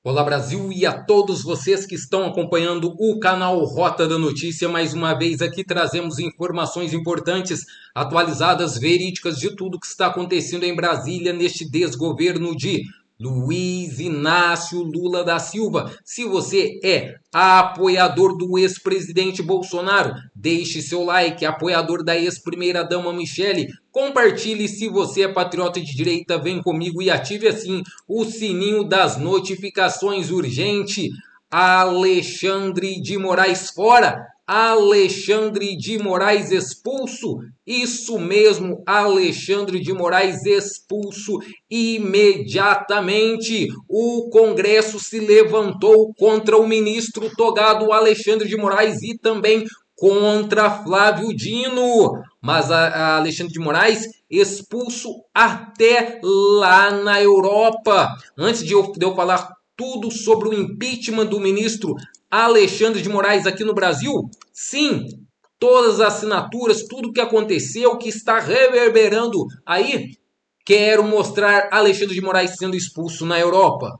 Olá Brasil e a todos vocês que estão acompanhando o canal Rota da Notícia. Mais uma vez aqui trazemos informações importantes, atualizadas, verídicas de tudo que está acontecendo em Brasília neste desgoverno de Luiz Inácio Lula da Silva. Se você é apoiador do ex-presidente Bolsonaro, deixe seu like, apoiador da ex-primeira-dama Michele, compartilhe. Se você é patriota de direita, vem comigo e ative assim o sininho das notificações. Urgente: Alexandre de Moraes fora, Alexandre de Moraes expulso. Isso mesmo, Alexandre de Moraes expulso imediatamente. O Congresso se levantou contra o ministro togado Alexandre de Moraes e também contra Flávio Dino. Mas a Alexandre de Moraes expulso até lá na Europa. Antes de eu falar tudo sobre o impeachment do ministro Alexandre de Moraes aqui no Brasil, sim, todas as assinaturas, tudo o que aconteceu, que está reverberando aí, quero mostrar Alexandre de Moraes sendo expulso na Europa.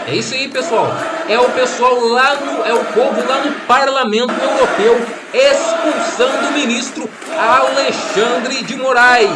É isso aí, pessoal. É o pessoal é o povo lá no Parlamento Europeu expulsando o ministro Alexandre de Moraes.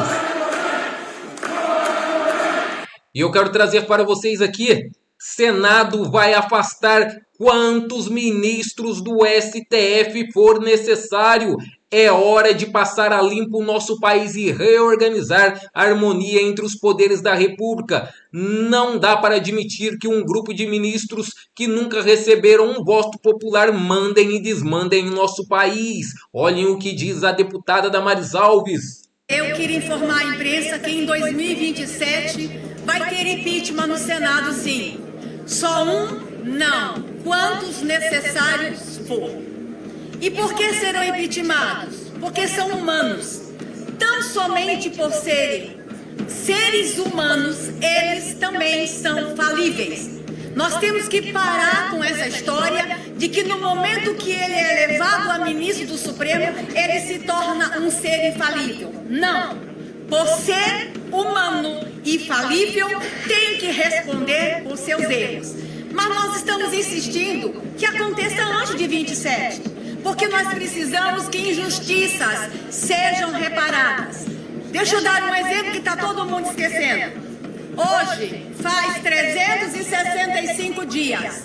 E eu quero trazer para vocês aqui: Senado vai afastar quantos ministros do STF for necessário. É hora de passar a limpo o nosso país e reorganizar a harmonia entre os poderes da República. Não dá para admitir que um grupo de ministros que nunca receberam um voto popular mandem e desmandem em nosso país. Olhem o que diz a deputada Damares Alves. Eu queria informar a imprensa que em 2027 vai ter impeachment no Senado, sim. Só um? Não. Quantos necessários for. E por que serão impeachmentados? Porque são humanos. Tão somente por serem seres humanos, eles também são falíveis. Nós temos que parar com essa história de que no momento que ele é elevado a ministro do Supremo, ele se torna um ser infalível. Não. Por ser humano e falível, tem que responder por seus erros. Mas nós estamos insistindo que aconteça antes de 27, porque nós precisamos que injustiças sejam reparadas. Deixa eu dar um exemplo que está todo mundo esquecendo. Hoje faz 365 dias.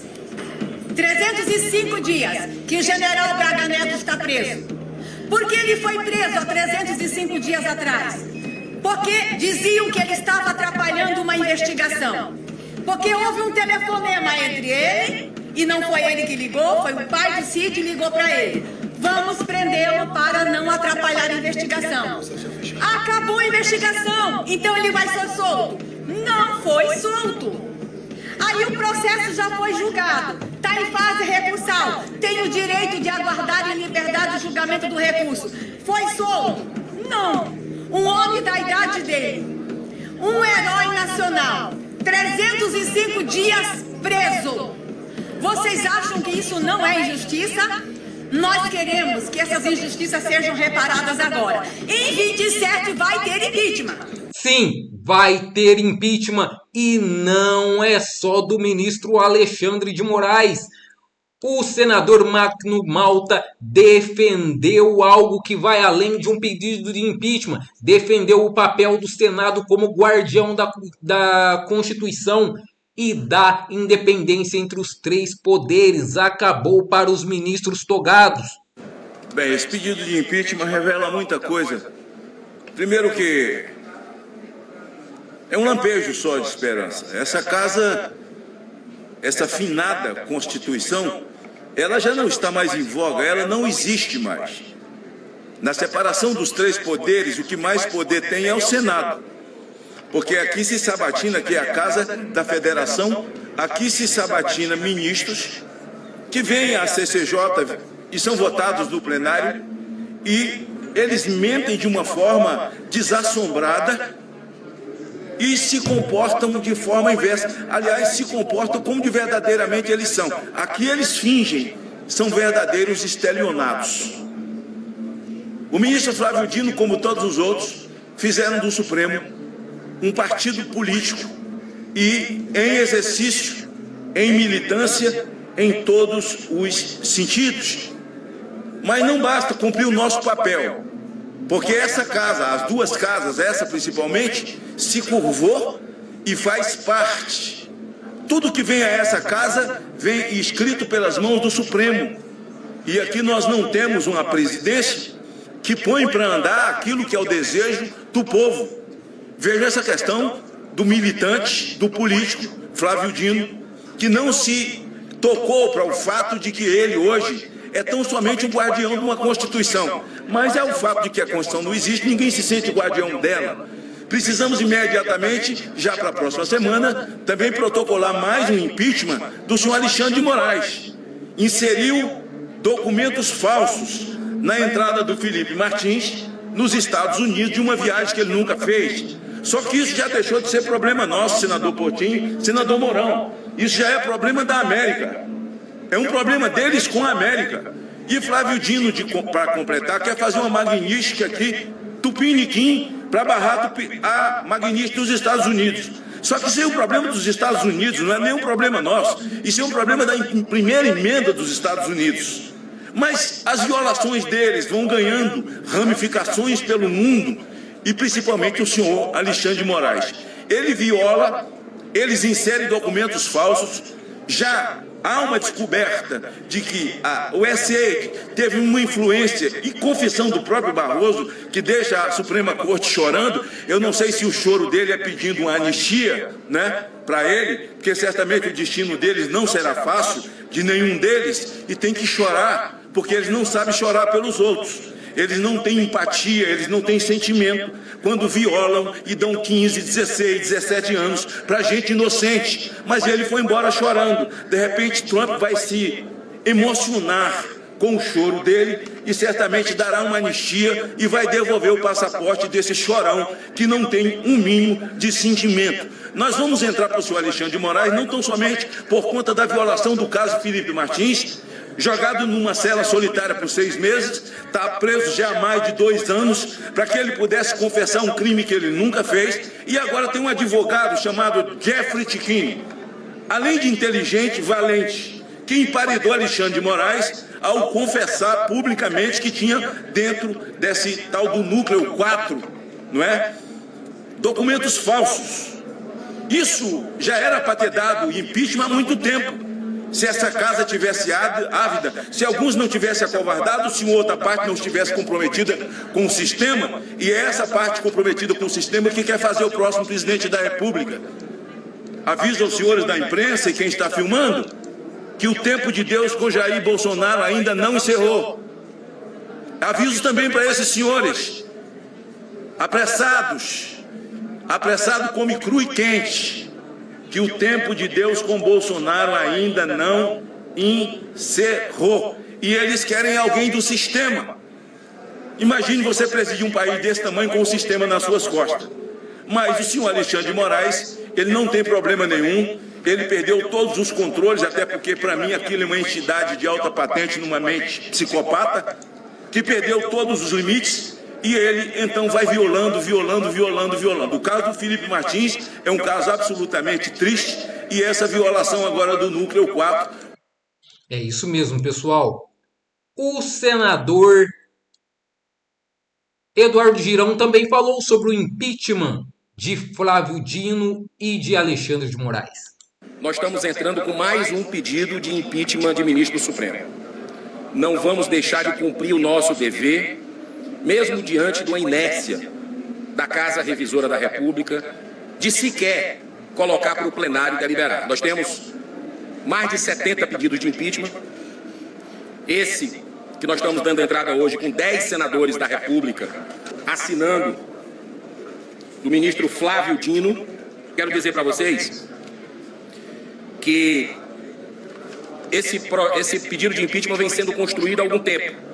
305 dias que o general Braga Neto está preso. Por que ele foi preso há 305 dias atrás? Porque diziam que ele estava atrapalhando uma investigação. Porque houve um telefonema entre ele, e não foi ele que ligou, foi o pai de Cid que ligou para ele. Vamos prendê-lo para não atrapalhar a investigação. Acabou a investigação, então ele vai ser solto. Não foi solto. Aí o processo já foi julgado, está em fase recursal, tem o direito de aguardar em liberdade o julgamento do recurso. Foi solto? Não. Um homem da idade dele, um herói nacional, 305 dias preso. Vocês acham que isso não é injustiça? Nós queremos que essas injustiças sejam reparadas agora. Em 27 vai ter impeachment. Sim, vai ter impeachment e não é só do ministro Alexandre de Moraes. O senador Magno Malta defendeu algo que vai além de um pedido de impeachment. Defendeu o papel do Senado como guardião da Constituição e da independência entre os três poderes. Acabou para os ministros togados. Bem, esse pedido de impeachment revela muita coisa. Primeiro que é um lampejo só de esperança. Essa casa, essa finada Constituição, ela já não está mais em voga, ela não existe mais. Na separação dos três poderes, o que mais poder tem é o Senado. Porque aqui se sabatina, que é a Casa da Federação, aqui se sabatina ministros que vêm à CCJ e são votados no plenário e eles mentem de uma forma desassombrada e se comportam de forma inversa. Aliás, se comportam como de verdadeiramente eles são. Aqui eles fingem, são verdadeiros estelionados. O ministro Flávio Dino, como todos os outros, fizeram do Supremo um partido político e em exercício, em militância, em todos os sentidos. Mas não basta cumprir o nosso papel, porque essa casa, as duas casas, essa principalmente, se curvou e faz parte. Tudo que vem a essa casa vem escrito pelas mãos do Supremo. E aqui nós não temos uma presidência que põe para andar aquilo que é o desejo do povo. Veja essa questão do militante, do político, Flávio Dino, que não se tocou para o fato de que ele hoje é tão somente um guardião de uma Constituição. Mas é o fato de que a Constituição não existe, ninguém se sente guardião dela. Precisamos imediatamente, já para a próxima semana, também protocolar mais um impeachment do senhor Alexandre de Moraes. Inseriu documentos falsos na entrada do Felipe Martins nos Estados Unidos de uma viagem que ele nunca fez. Só que isso já deixou de ser problema nosso, senador Portinho, senador Mourão. Isso já é problema da América. É um problema deles com a América. E Flávio Dino, para completar, quer fazer uma magnífica aqui, tupiniquim, para barrar a magnífica dos Estados Unidos. Só que isso é um problema dos Estados Unidos, não é nenhum problema nosso. Isso é um problema da primeira emenda dos Estados Unidos. Mas as violações deles vão ganhando ramificações pelo mundo, e principalmente o senhor Alexandre de Moraes. Ele viola, eles inserem documentos falsos, já há uma descoberta de que o SEIC teve uma influência e confissão do próprio Barroso que deixa a Suprema Corte chorando. Eu não sei se o choro dele é pedindo uma anistia, né, para ele, porque certamente o destino deles não será fácil, de nenhum deles, e tem que chorar, porque eles não sabem chorar pelos outros. Eles não têm empatia, eles não têm sentimento quando violam e dão 15, 16, 17 anos para gente inocente. Mas ele foi embora chorando. De repente, Trump vai se emocionar com o choro dele e certamente dará uma anistia e vai devolver o passaporte desse chorão que não tem um mínimo de sentimento. Nós vamos entrar para o senhor Alexandre de Moraes não tão somente por conta da violação do caso Felipe Martins, jogado numa cela solitária por 6 meses, está preso já há mais de 2 anos, para que ele pudesse confessar um crime que ele nunca fez, e agora tem um advogado chamado Jeffrey Tichini, além de inteligente, valente, que emparedou Alexandre de Moraes ao confessar publicamente que tinha dentro desse tal do núcleo 4, não é? Documentos falsos. Isso já era para ter dado impeachment há muito tempo. Se essa casa tivesse ávida, se alguns não tivessem acovardado, se uma outra parte não estivesse comprometida com o sistema, e é essa parte comprometida com o sistema que quer fazer o próximo presidente da República. Aviso aos senhores da imprensa e quem está filmando que o tempo de Deus com Jair Bolsonaro ainda não encerrou. Aviso também para esses senhores, apressados come cru e quente, que o tempo de Deus com Bolsonaro ainda não encerrou. E eles querem alguém do sistema. Imagine você presidir um país desse tamanho com o sistema nas suas costas. Mas o senhor Alexandre de Moraes, ele não tem problema nenhum, ele perdeu todos os controles, até porque para mim aquilo é uma entidade de alta patente numa mente psicopata, que perdeu todos os limites. E ele, então, vai violando. O caso do Felipe Martins é um caso absolutamente triste, e essa violação agora do núcleo 4. É isso mesmo, pessoal. O senador Eduardo Girão também falou sobre o impeachment de Flávio Dino e de Alexandre de Moraes. Nós estamos entrando com mais um pedido de impeachment de ministro do Supremo. Não vamos deixar de cumprir o nosso dever, mesmo diante de uma inércia da Casa Revisora da República, de sequer colocar para o plenário deliberar. Nós temos mais de 70 pedidos de impeachment. Esse que nós estamos dando entrada hoje, com 10 senadores da República assinando, do ministro Flávio Dino. Quero dizer para vocês que esse pedido de impeachment vem sendo construído há algum tempo.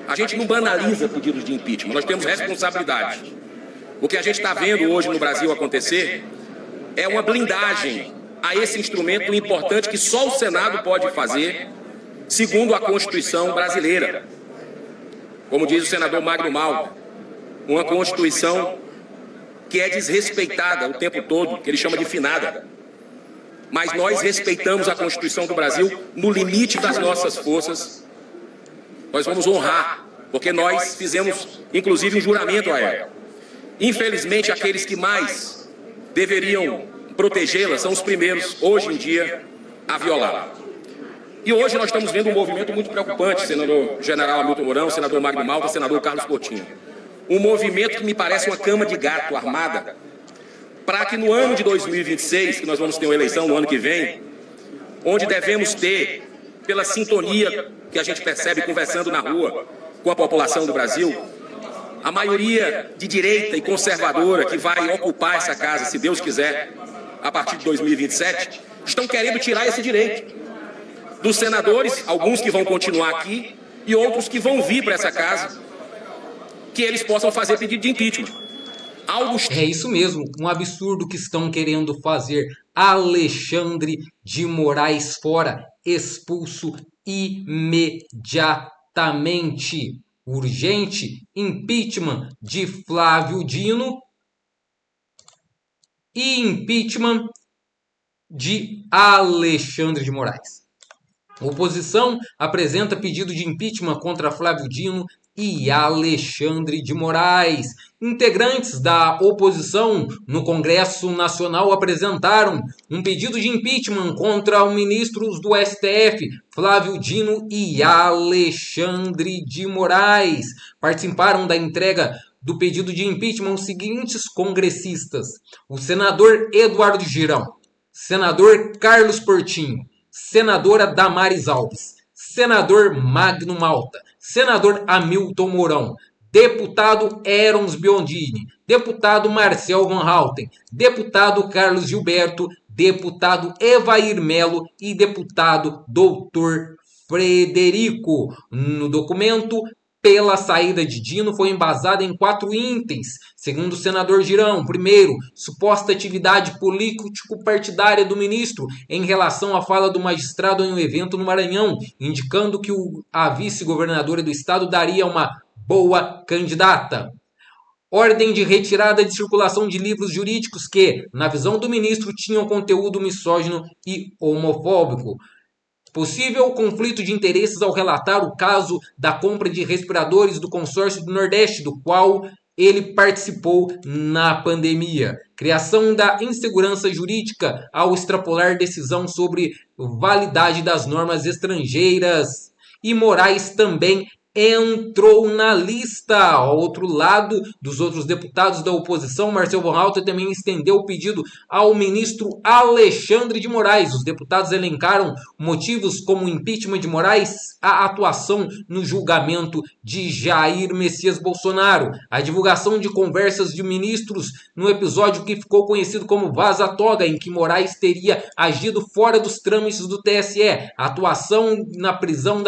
A gente não banaliza pedidos de impeachment, nós temos responsabilidade. O que a gente está vendo hoje no Brasil acontecer é uma blindagem a esse instrumento importante que só o Senado pode fazer, segundo a Constituição brasileira. Como diz o senador Magno Malta, uma Constituição que é desrespeitada o tempo todo, que ele chama de finada. Mas nós respeitamos a Constituição do Brasil no limite das nossas forças. Nós vamos honrar, porque nós fizemos, inclusive, um juramento a ela. Infelizmente, aqueles que mais deveriam protegê-la são os primeiros, hoje em dia, a violá-la. E hoje nós estamos vendo um movimento muito preocupante, senador general Hamilton Mourão, senador Magno Malta, senador Carlos Coutinho. Um movimento que me parece uma cama de gato armada, para que no ano de 2026, que nós vamos ter uma eleição no ano que vem, onde devemos ter, pela sintonia que a gente percebe conversando na rua com a população do Brasil, a maioria de direita e conservadora que vai ocupar essa casa, se Deus quiser, a partir de 2027, estão querendo tirar esse direito dos senadores, alguns que vão continuar aqui e outros que vão vir para essa casa, que eles possam fazer pedido de impeachment. É isso mesmo, um absurdo que estão querendo fazer. Alexandre de Moraes fora, expulso imediatamente. Urgente impeachment de Flávio Dino e impeachment de Alexandre de Moraes. A oposição apresenta pedido de impeachment contra Flávio Dino e Alexandre de Moraes. Integrantes da oposição no Congresso Nacional apresentaram um pedido de impeachment contra os ministros do STF, Flávio Dino e Alexandre de Moraes. Participaram da entrega do pedido de impeachment os seguintes congressistas: o senador Eduardo Girão, senador Carlos Portinho, senadora Damares Alves, senador Magno Malta, senador Hamilton Mourão, deputado Herons Biondini, deputado Marcel Van Houten, deputado Carlos Gilberto, deputado Evair Melo e deputado Dr. Frederico. No documento, pela saída de Dino foi embasada em 4 itens. Segundo o senador Girão, primeiro, suposta atividade político-partidária do ministro em relação à fala do magistrado em um evento no Maranhão, indicando que a vice-governadora do estado daria uma boa candidata. Ordem de retirada de circulação de livros jurídicos que, na visão do ministro, tinham conteúdo misógino e homofóbico. Possível conflito de interesses ao relatar o caso da compra de respiradores do consórcio do Nordeste, do qual ele participou na pandemia. Criação da insegurança jurídica ao extrapolar decisão sobre validade das normas estrangeiras. E Moraes também entrou na lista. Ao outro lado dos outros deputados da oposição, Marcel Van Houten também estendeu o pedido ao ministro Alexandre de Moraes. Os deputados elencaram motivos como o impeachment de Moraes, a atuação no julgamento de Jair Messias Bolsonaro, a divulgação de conversas de ministros no episódio que ficou conhecido como Vaza Toga, em que Moraes teria agido fora dos trâmites do TSE, a atuação na prisão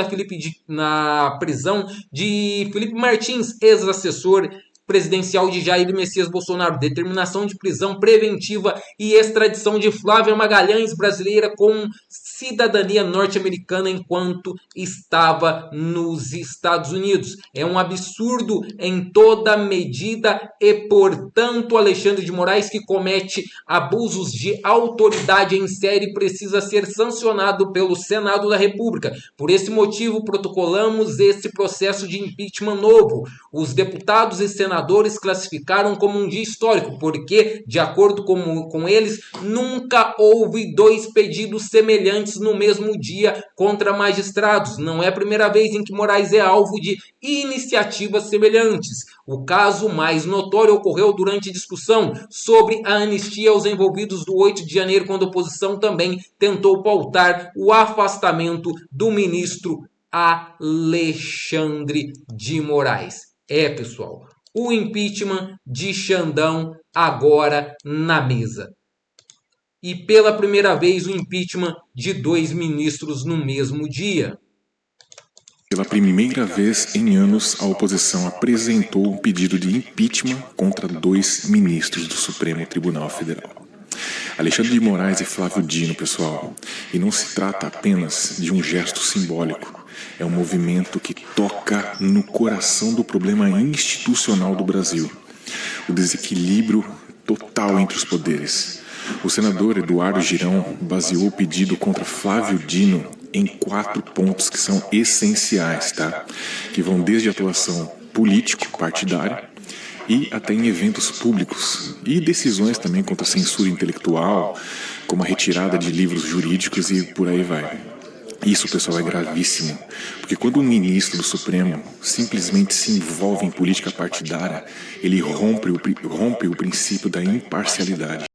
de Felipe Martins, ex-assessor presidencial de Jair Messias Bolsonaro, determinação de prisão preventiva e extradição de Flávia Magalhães, brasileira com cidadania norte-americana enquanto estava nos Estados Unidos. É um absurdo em toda medida e, portanto, Alexandre de Moraes, que comete abusos de autoridade em série, precisa ser sancionado pelo Senado da República. Por esse motivo, protocolamos esse processo de impeachment novo. Os deputados e senadores classificaram como um dia histórico, porque, de acordo com eles, nunca houve 2 pedidos semelhantes no mesmo dia contra magistrados. Não é a primeira vez em que Moraes é alvo de iniciativas semelhantes. O caso mais notório ocorreu durante a discussão sobre a anistia aos envolvidos do 8 de janeiro, quando a oposição também tentou pautar o afastamento do ministro Alexandre de Moraes. Pessoal, o impeachment de Xandão agora na mesa. E pela primeira vez o impeachment de 2 ministros no mesmo dia. Pela primeira vez em anos, a oposição apresentou um pedido de impeachment contra 2 ministros do Supremo Tribunal Federal. Alexandre de Moraes e Flávio Dino, pessoal. E não se trata apenas de um gesto simbólico. É um movimento que toca no coração do problema institucional do Brasil. O desequilíbrio total entre os poderes. O senador Eduardo Girão baseou o pedido contra Flávio Dino em 4 pontos que são essenciais, tá? Que vão desde a atuação político-partidária e até em eventos públicos e decisões também contra a censura intelectual, como a retirada de livros jurídicos e por aí vai. Isso, pessoal, é gravíssimo, porque quando um ministro do Supremo simplesmente se envolve em política partidária, ele rompe o princípio da imparcialidade.